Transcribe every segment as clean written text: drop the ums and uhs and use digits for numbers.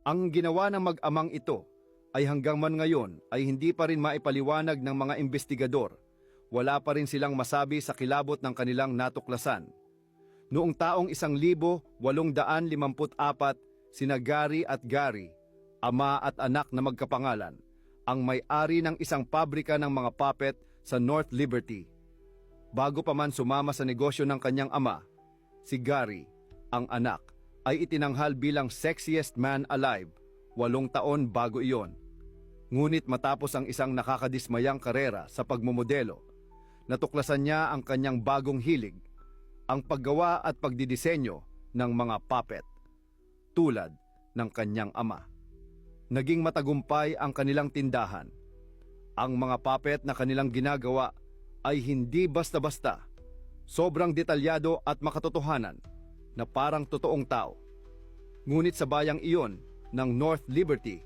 Ang ginawa ng mag-amang ito ay hanggang man ngayon ay hindi pa rin maipaliwanag ng mga investigador. Wala pa rin silang masabi sa kilabot ng kanilang natuklasan. Noong taong 1854, sina Gary at Gary, ama at anak na magkapangalan, ang may-ari ng isang pabrika ng mga puppet sa North Liberty. Bago pa man sumama sa negosyo ng kanyang ama, si Gary, ang anak, ay itinanghal bilang sexiest man alive, 8 taon bago iyon. Ngunit matapos ang isang nakakadismayang karera sa pagmomodelo, natuklasan niya ang kanyang bagong hilig, ang paggawa at pagdidisenyo ng mga puppet, tulad ng kanyang ama. Naging matagumpay ang kanilang tindahan. Ang mga puppet na kanilang ginagawa ay hindi basta-basta, sobrang detalyado at makatotohanan na parang totoong tao. Ngunit sa bayang iyon ng North Liberty,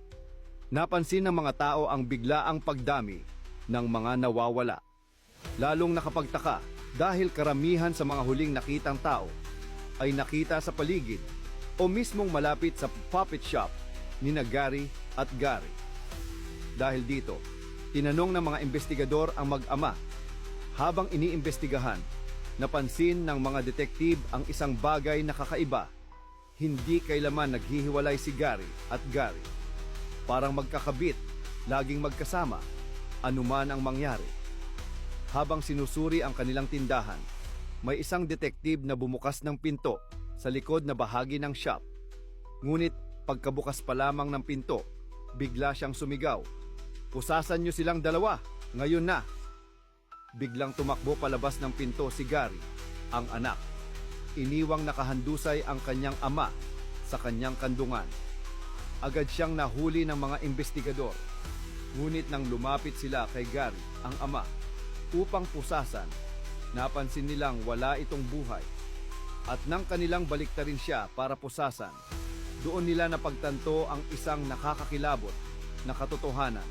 napansin ng mga tao ang biglaang pagdami ng mga nawawala. Lalong nakapagtaka dahil karamihan sa mga huling nakitang tao ay nakita sa paligid o mismong malapit sa puppet shop ni Gary at Gary. Dahil dito, tinanong ng mga investigador ang mag-ama. Habang iniimbestigahan, napansin ng mga detektib ang isang bagay na kakaiba. Hindi kailaman naghihiwalay si Gary at Gary. Parang magkakabit, laging magkasama, anuman ang mangyari. Habang sinusuri ang kanilang tindahan, may isang detektib na bumukas ng pinto sa likod na bahagi ng shop. Ngunit pagkabukas pa lamang ng pinto, bigla siyang sumigaw, "Pusasan niyo silang dalawa, ngayon na!" Biglang tumakbo palabas ng pinto si Gary, ang anak. Iniwang nakahandusay ang kanyang ama sa kanyang kandungan. Agad siyang nahuli ng mga investigador. Ngunit nang lumapit sila kay Gary, ang ama, upang pusasan, napansin nilang wala itong buhay. At nang kanilang baliktarin siya para pusasan, doon nila napagtanto ang isang nakakakilabot na katotohanan.